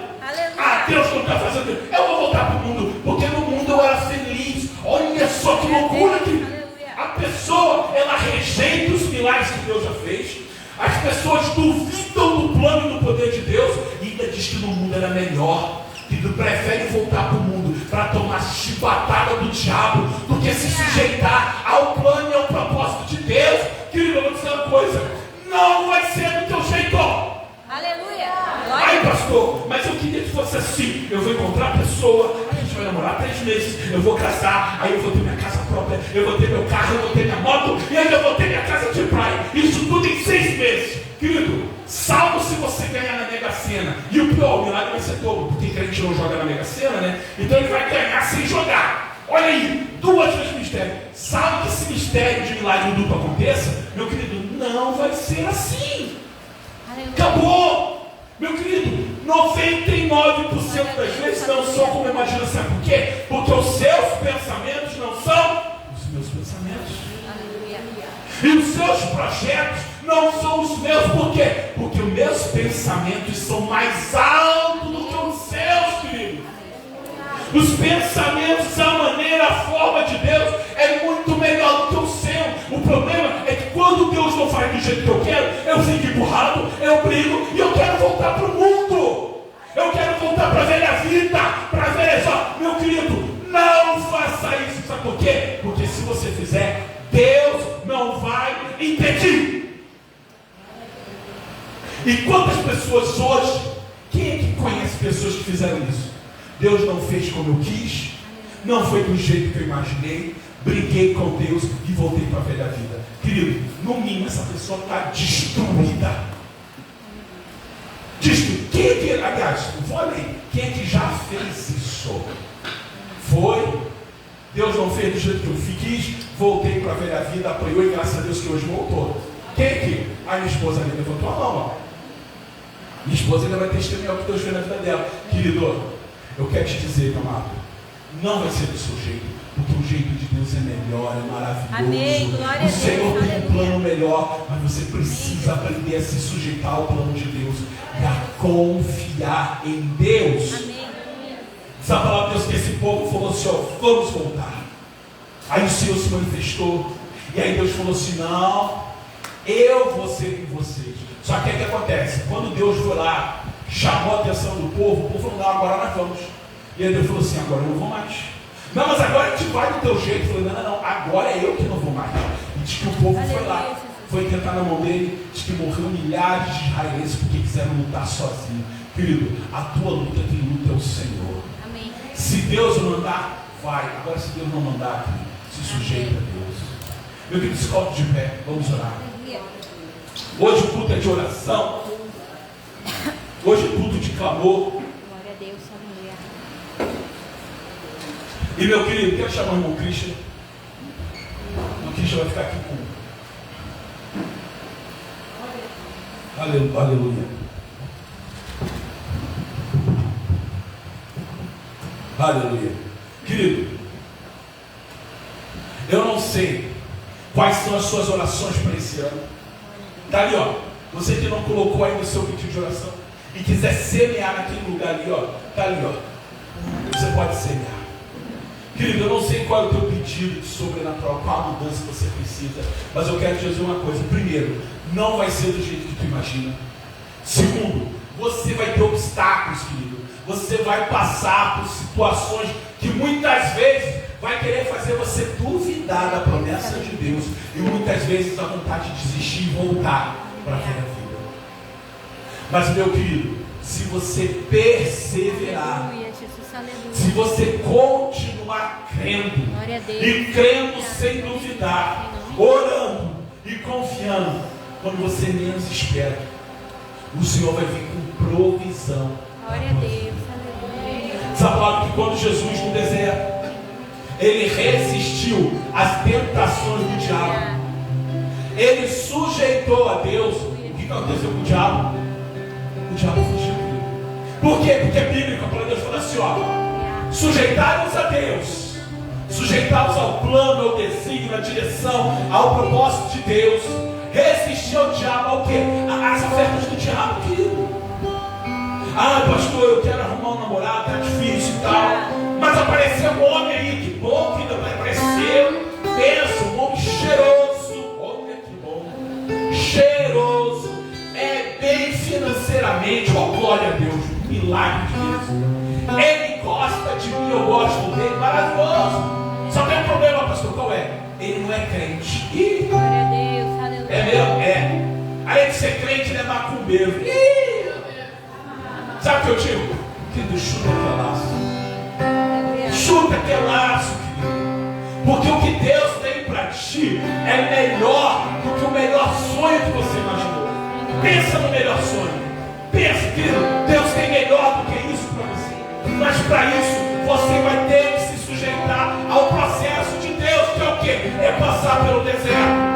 Deus não está fazendo. Eu vou voltar para o mundo, porque no mundo eu era feliz. Olha só que loucura, querido. A pessoa, ela rejeita os milagres que Deus já fez. As pessoas duvidam do plano e do poder de Deus. E vida diz que no mundo era melhor. Querido, prefere voltar para o mundo para tomar chibatada do diabo do que se sujeitar ao plano e ao propósito de Deus. Querido, eu vou dizer uma coisa: não vai ser do teu jeito. Aleluia. Ai, pastor, mas eu queria que fosse assim. Eu vou encontrar a pessoa, a gente vai namorar 3 meses, eu vou casar, aí eu vou ter minha casa própria, eu vou ter meu carro, eu vou ter minha moto, e aí eu vou ter minha casa de praia. Isso tudo em 6 meses. Querido, salvo se você ganhar na Mega Sena. E o pior, o milagre vai ser dobro, porque crente não joga na Mega Sena, né? Então ele vai ganhar sem jogar. Olha aí, 2 vezes mistério. Salvo que esse mistério de milagre duplo aconteça, meu querido, não vai ser assim. Aleluia. Acabou! Meu querido, 99% das vezes não são como imagina. Sabe por quê? Porque os seus pensamentos não são os meus pensamentos. Aleluia. E os seus projetos não são os meus. Por quê? Porque os meus pensamentos são mais altos do que os seus, querido. Os pensamentos, a maneira, a forma de Deus é muito melhor do que o seu. O problema é que quando Deus não faz do jeito que eu quero, eu fico empurrado, eu brigo e eu quero voltar para o mundo. Eu quero voltar para a velha vida, para a velha. Meu querido, não faça isso. Sabe por quê? Porque se você fizer, Deus não vai impedir. E quantas pessoas hoje, quem é que conhece pessoas que fizeram isso? Deus não fez como eu quis, não foi do jeito que eu imaginei, briguei com Deus e voltei para a velha vida. Querido, no mínimo essa pessoa está destruída. Quem é que, aliás, vou além, quem é que já fez isso? Foi, Deus não fez do jeito que eu quis, voltei para a velha vida, apoiou e graças a Deus que hoje voltou. Quem é que? A minha esposa ali levantou a mão, ó. Minha esposa ainda vai testemunhar o que Deus fez na vida dela. Querido, eu quero te dizer, meu amado, não vai ser do seu jeito, porque o jeito de Deus é melhor, é maravilhoso. Amém, glória a Deus, o Senhor tem um aleluia. plano melhor, mas você precisa aprender a se sujeitar ao plano de Deus e a confiar em Deus. Amém. Diz a palavra de Deus que esse povo falou assim, ó, vamos voltar. Aí o Senhor se manifestou, e aí Deus falou assim, não, eu vou ser com vocês. Só que o que acontece? Quando Deus foi lá, chamou a atenção do povo, o povo falou, não, agora nós vamos. E aí Deus falou assim, agora eu não vou mais. Não, mas agora a gente vai do teu jeito. Eu falei, não, agora é eu que não vou mais. E diz que o povo foi lá, foi tentar na mão dele, diz que morreu milhares de israelenses porque quiseram lutar sozinho. Querido, a tua luta, quem luta é o Senhor. Amém. Se Deus mandar, vai. Agora se Deus não mandar, querido, se sujeita a Deus. Meu querido, se coloque de pé, vamos orar. Hoje o culto é de oração. Hoje o culto de clamor. Glória a Deus, aleluia. E meu querido, quero chamar o irmão Christian. O irmão Christian vai ficar aqui com. Aleluia. Aleluia. Querido, eu não sei quais são as suas orações para esse ano. Está ali, ó. Você que não colocou ainda o seu pedido de oração e quiser semear naquele lugar ali, ó. Está ali, ó. Você pode semear. Querido, eu não sei qual é o teu pedido de sobrenatural, qual a mudança que você precisa, mas eu quero te dizer uma coisa. Primeiro, não vai ser do jeito que tu imagina. Segundo, você vai ter obstáculos, querido. Você vai passar por situações que muitas vezes vai querer fazer você duvidar da promessa de Deus. E muitas vezes a vontade de desistir e voltar para a velha vida. Mas, meu querido, se você perseverar, Aleluia, Jesus, aleluia. se você continuar crendo, Glória a Deus. e crendo sem duvidar, orando e confiando, quando você menos espera, o Senhor vai vir com provisão. Glória a Deus, aleluia. Sabe lá que quando Jesus no deserto, ele resistiu às tentações do diabo, ele sujeitou a Deus. O que aconteceu com o diabo? O diabo fugiu. Por quê? Porque é bíblico. A palavra de Deus fala assim, ó, sujeitai-vos a Deus, sujeitai-vos ao plano, ao desígnio, à direção, ao propósito de Deus. Resistir ao diabo, ao quê? Às ofertas do diabo, querido. Ah, pastor, eu quero arrumar um namorado, tá difícil e tal. Mas apareceu um homem aí, que bom que apareceu. Pensa, um homem cheiroso. Olha que bom. Cheiroso. É bem financeiramente imediatamente, ó glória a Deus, milagre de Deus. Ele gosta de mim, eu gosto dele, maravilhoso. Só tem um problema, pastor, qual é? Ele não é crente. Ih, Glória a Deus, aleluia. é mesmo? É. Além de ser crente, ele é macumbeiro. Ih! Sabe o que eu digo? Querido, chuta aquele laço. Chuta aquele laço, querido. Porque o que Deus tem para ti é melhor do que o melhor sonho que você imaginou. Pensa no melhor sonho. Pensa, querido, Deus tem melhor do que isso para você. Mas para isso, você vai ter que se sujeitar ao processo de Deus, que é o quê? É passar pelo deserto.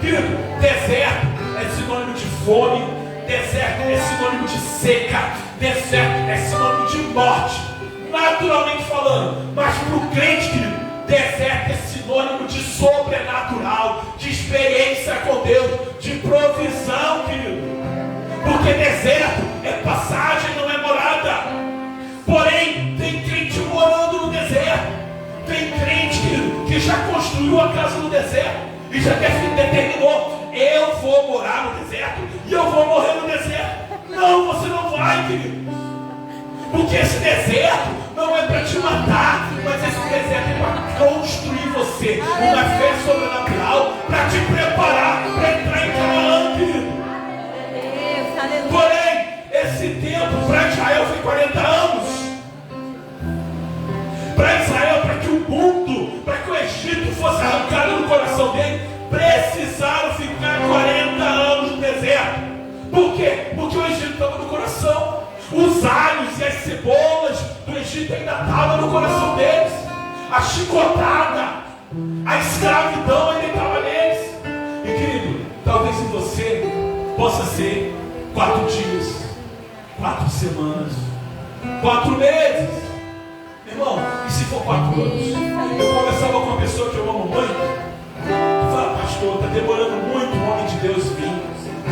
Querido, deserto é sinônimo de fome, deserto é sinônimo de seca, deserto é sinônimo de morte, naturalmente falando. Mas para o crente, querido, deserto é sinônimo de sobrenatural, de experiência com Deus, de provisão, querido. Porque deserto é passagem, não é morada. Porém, tem crente morando no deserto. Tem crente, querido, que já construiu a casa no deserto e já determinou: eu vou morar no deserto e eu vou morrer no deserto. Não, você não vai, querido. Porque esse deserto não é para te matar, mas esse deserto é para construir você uma fé sobrenatural, para te preparar para entrar em Canaã, querido. Deus, aleluia. Porém, esse tempo para Israel foi 40 anos. Para Israel, para que o mundo, para que o Egito fosse arrancado do coração dele, precisaram ficar 40 anos no deserto. Por quê? Porque o Egito estava no coração. Os alhos e as cebolas do Egito ainda estavam no coração deles. A chicotada, a escravidão ainda estava neles. E querido, talvez em você possa ser 4 dias, 4 semanas, 4 meses. Irmão, e se for 4 anos? Eu conversava com uma pessoa que eu amo muito, que fala: pastor, está demorando muito o homem de Deus vir.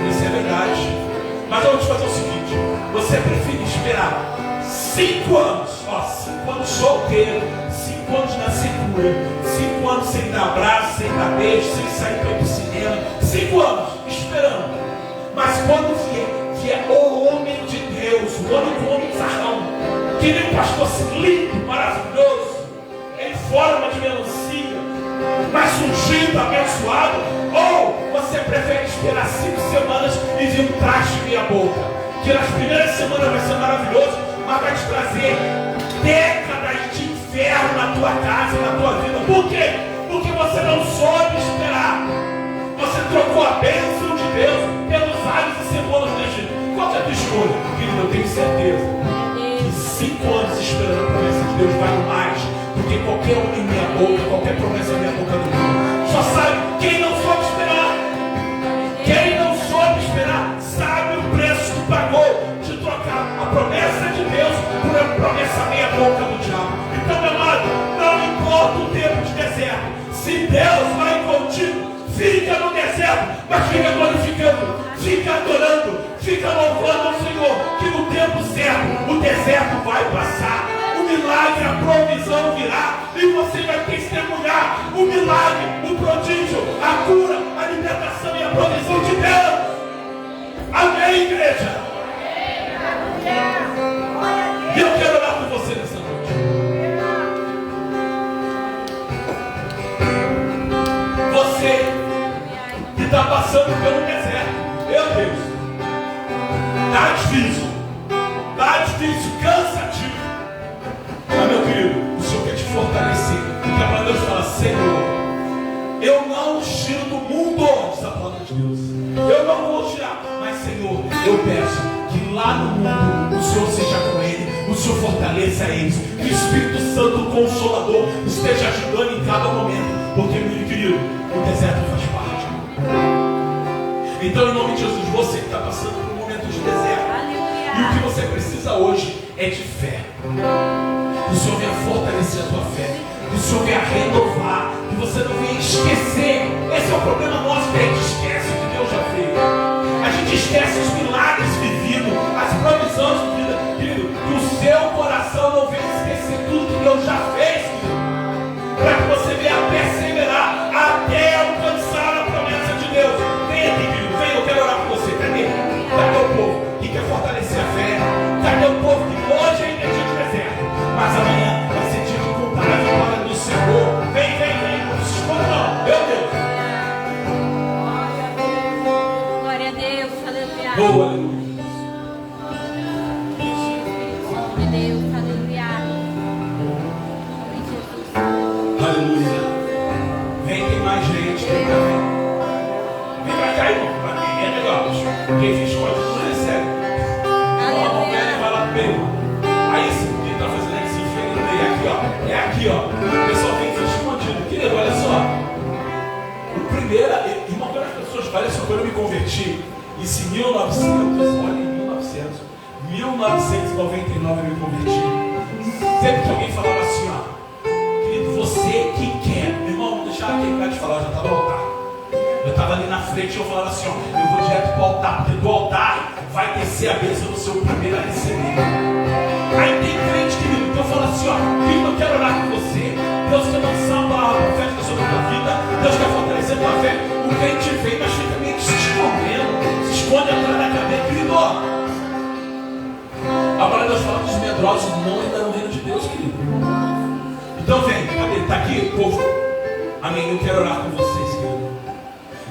Isso é verdade. Mas eu vou te fazer o seguinte: você prefere esperar 5 anos, 5 anos solteiro, 5 anos na secura, 5 anos sem dar abraço, sem dar beijo, sem sair para ir para o cinema, 5 anos esperando. Mas quando vier o homem de Deus, o homem sarrão, que nem um pastor lindo, maravilhoso, em forma de melancia, mas ungido, abençoado, ou você prefere esperar 5 semanas e vir um traste meia boca, que nas primeiras semanas vai ser maravilhoso, mas vai te trazer décadas de inferno na tua casa e na tua vida. Por quê? Porque você não soube esperar. Você trocou a bênção de Deus pelos alhos e cebolas do Egito. Qual é a tua escolha? Querido, eu tenho certeza que 5 anos esperando a promessa de Deus vale mais do que qualquer um em minha boca, qualquer promessa em minha boca do mundo. Só sabe quem não soube esperar. Quem não soube esperar sabe o preço que pagou de trocar a promessa de Deus por uma promessa meia boca do diabo. Então, meu amado, não importa o tempo de deserto, se Deus vai contigo, fica no deserto, mas fica glorificando, fica adorando, fica louvando ao Senhor, que no tempo certo o deserto vai passar, o milagre, a provisão virá, e você vai testemunhar o milagre, o prodígio, a cura, a libertação e a provisão de Deus. Amém, igreja? E eu quero orar por você nessa noite. Você que está passando pelo deserto, meu Deus, está difícil, cansativo. Mas, meu querido, o Senhor quer te fortalecer. Porque a palavra de Deus fala: Senhor, eu não tiro do mundo, diz a palavra de Deus. Eu não vou tirar, mas, Senhor, eu peço que lá no mundo o Senhor seja com ele, o Senhor fortaleça eles, que o Espírito Santo Consolador esteja ajudando em cada momento. Porque, meu querido, o deserto faz parte. Então, em nome de Jesus, você que está passando por um momento de deserto, e o que você precisa hoje é de fé. Que o Senhor venha fortalecer a tua fé, que o Senhor venha renovar, que você não venha esquecer. Esse é o problema nosso, que a gente esquece o que Deus já fez. A gente esquece os milagres vividos, as provisões vividas, querido. Que o seu coração não venha esquecer tudo que Deus já fez, querido, para que você venha perseverar até alcançar a promessa de Deus. Venha aqui, querido, venha, eu quero orar por você. Cadê? Cadê o povo que quer fortalecer Oh, aleluia. De Deus, aleluia. Em Jesus. Aleluia. Vem, tem mais gente. Vem pra cá, irmão. É legal. Quem fez código não recebe. Aleluia. Vai lá no meio. Aí sim, quem tá fazendo é que se enfia no meio. É aqui, ó. É aqui, ó. O pessoal tem que ser escondido. Querido, olha só. O primeiro, irmão, quando as pessoas, olha só, quando eu me converti, isso em 1900, olha, em 1999 eu me converti. Sempre que alguém falava assim, ó, querido, você que quer, meu irmão, não deixava terminar de falar, eu já estava no altar. Eu estava ali na frente e eu falava assim, ó, eu vou direto para o altar, porque do altar vai descer a bênção do seu primeiro a receber. Aí tem crente, querido, que eu falo assim, ó, querido, eu quero orar com você, Deus quer lançar uma palavra profética sobre a tua vida, Deus quer fortalecer a tua fé. O crente vem, mas fica meio que se escondendo, se esconde atrás da cabeça, querido. A palavra de Deus fala que os medrosos não entram no reino de Deus, querido. Então vem, cadê? Está aqui, povo. Amém. Eu quero orar com vocês, querido.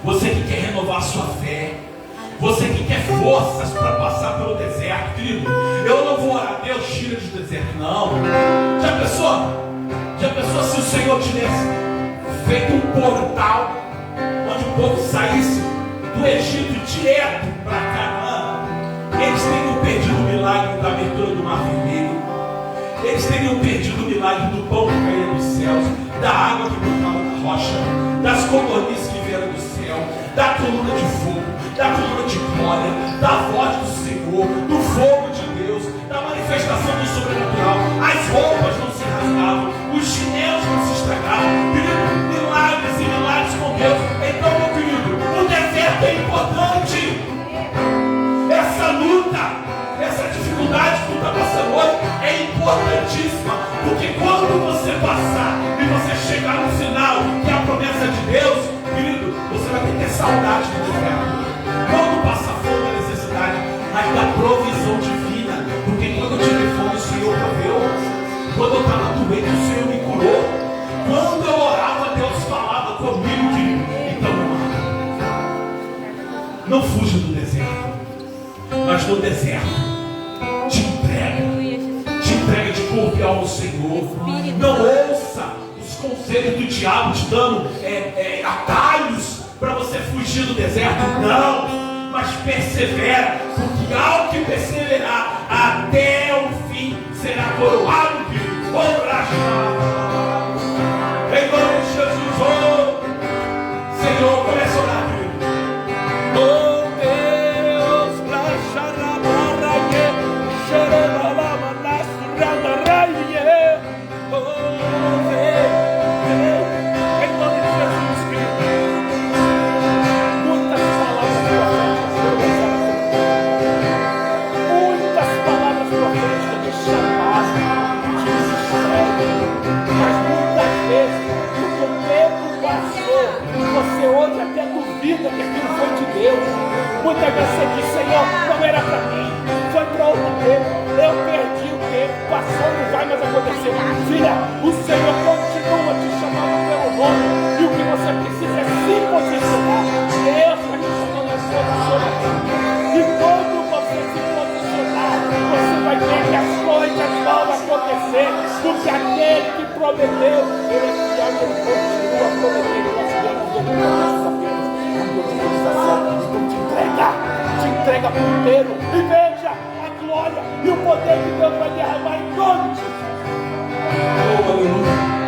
Você que quer renovar a sua fé, você que quer forças para passar pelo deserto, querido. Eu não vou orar, Deus tira do deserto, não. Já pensou se o Senhor tivesse feito um portal onde o povo saísse do Egito direto para Canaã? Eles teriam perdido o milagre da abertura do Mar Vermelho. Eles teriam perdido o milagre do pão que caía dos céus, da água que brotava na rocha, das codornizes que vieram do céu, da coluna de fogo, da coluna de glória, da voz do Senhor, do fogo de Deus, da manifestação do sobrenatural. As roupas não se rasgavam, os chinelos não se estragavam. Querido, milagres e milagres com Deus. Então, meu querido, o deserto é importante. Essa luta, essa dificuldade que tu está passando hoje é importantíssima, porque quando você passar e você chegar no final, que é a promessa de Deus, querido, você vai ter saudade do deserto. Quando passa fome, a necessidade, mas da provisão divina, porque quando eu tive fome, o Senhor proveu. Quando eu estava doente, o Senhor me curou. Quando eu orava, Deus falava comigo, querido. Então, não fuja do deserto. Mas no deserto, te entrega de corpo e alma ao Senhor. Não ouça os conselhos do diabo te dando atalhos para você fugir do deserto. Não, mas persevera, porque ao que perseverar até o fim será coroado, querido. Em nome de Jesus, oh Senhor, comece a orar, querido. Você hoje até duvida que aquilo foi de Deus. Muitas vezes você diz, Senhor, não era para mim, foi para outro tempo, eu perdi o tempo, passou, não vai mais acontecer. Filha, o Senhor continua te chamando pelo nome, e o que você precisa é se posicionar. Deus está te chamando a posicionamento. E quando você se posicionar, você vai ver que as coisas vão acontecer, porque aquele que prometeu, ele é fiel, ele continua prometendo. Te entrega por inteiro e veja a glória e o poder que Deus vai derramar em nome de Jesus. Oh, aleluia.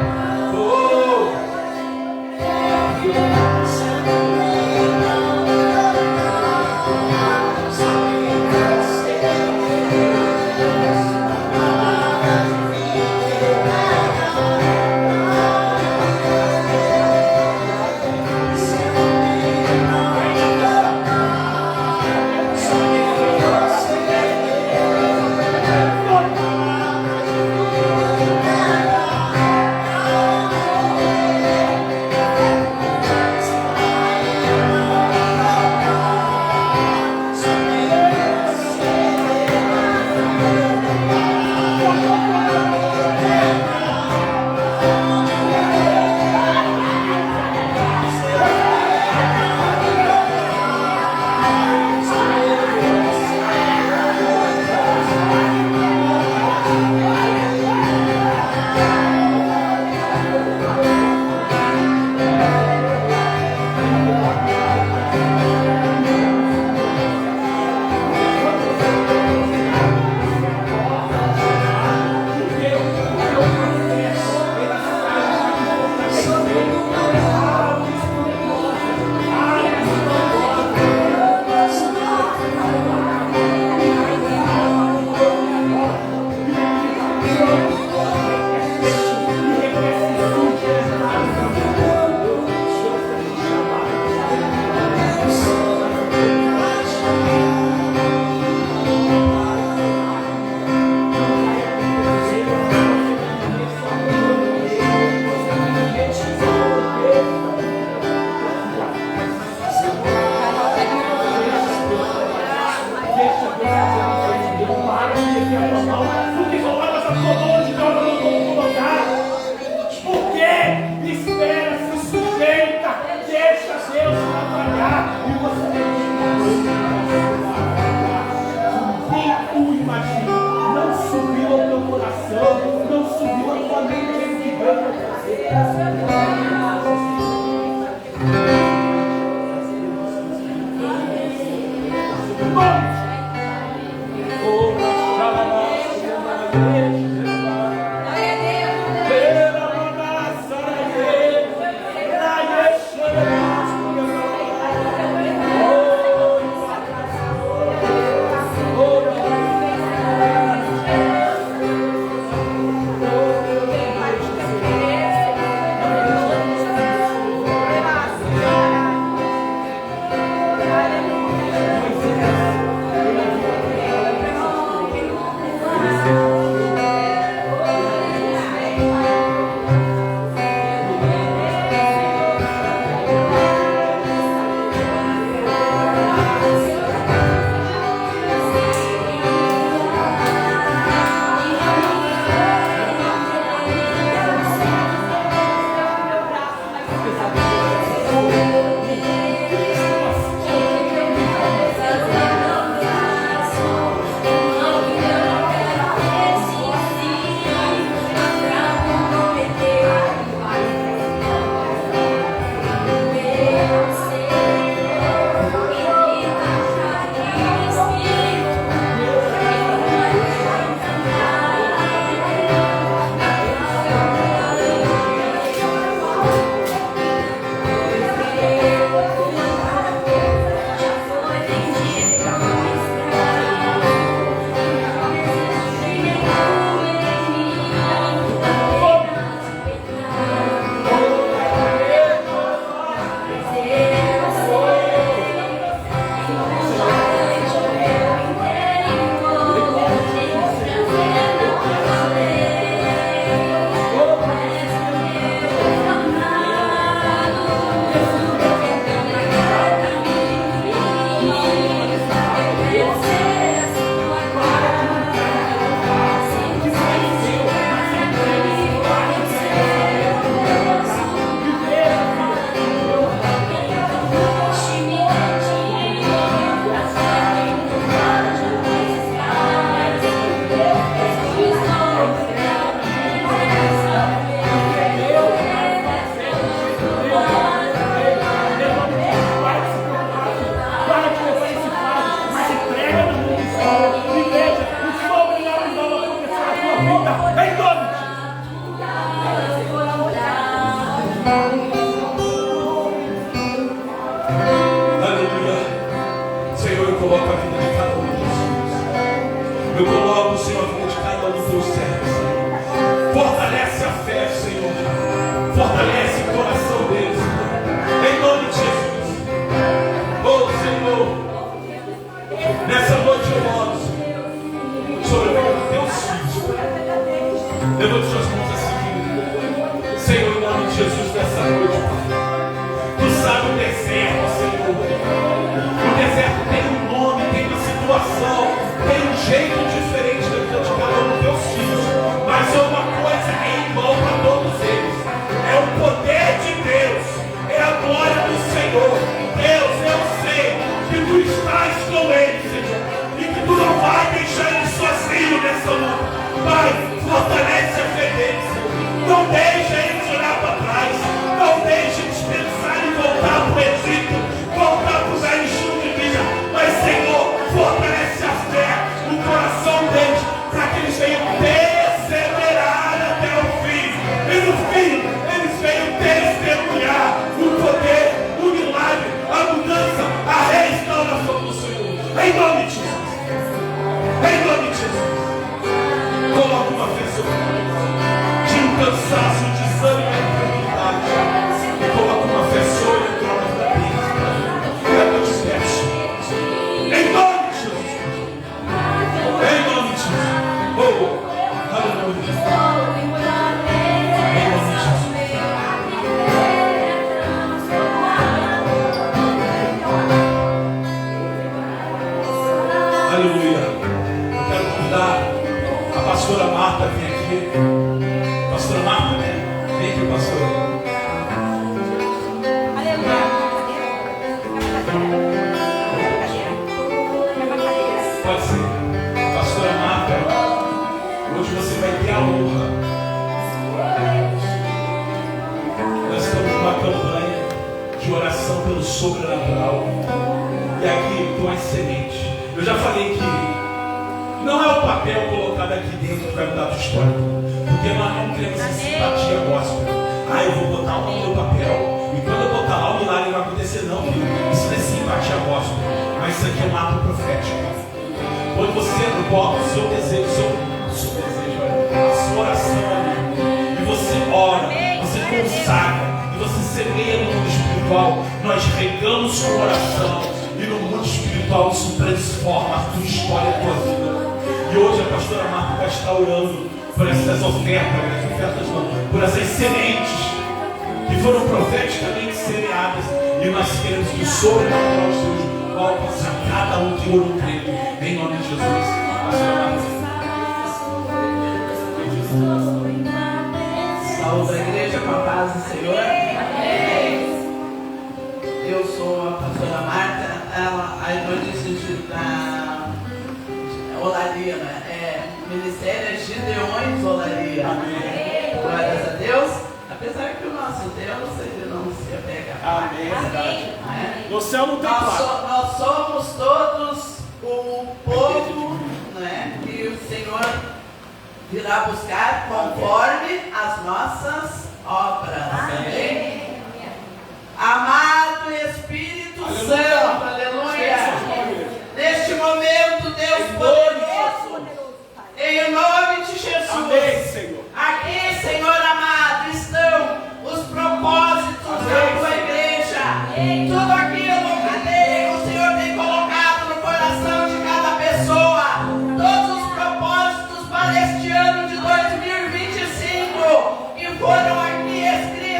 Foram aqui escritos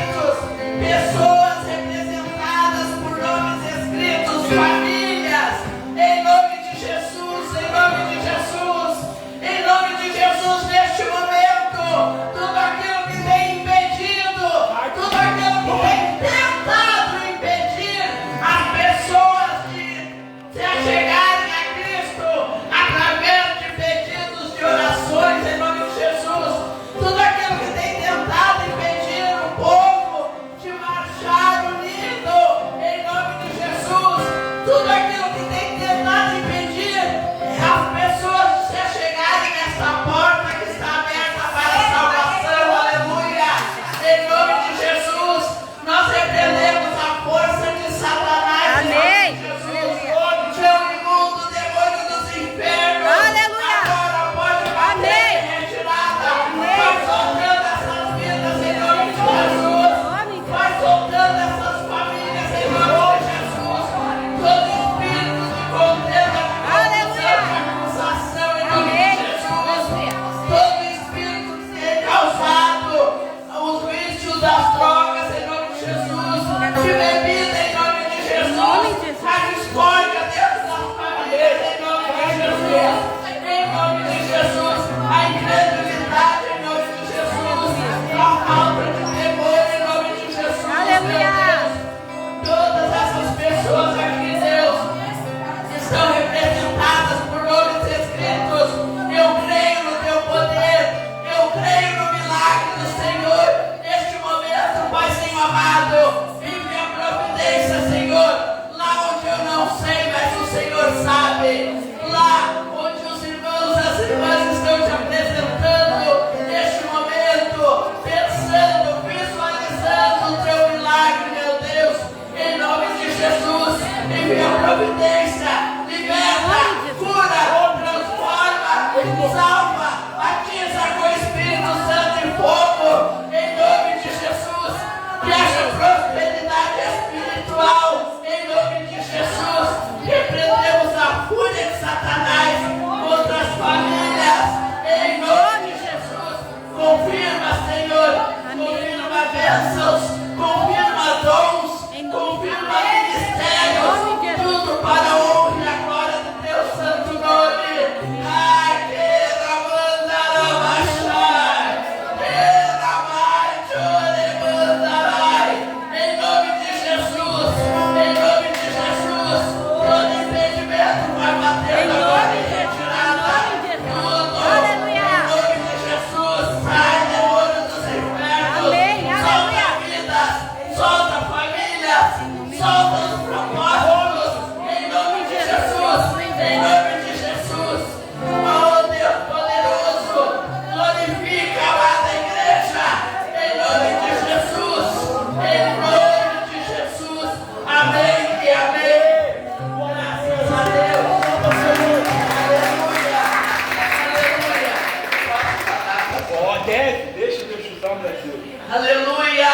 nome de Jesus. Aleluia!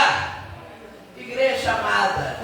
Igreja amada,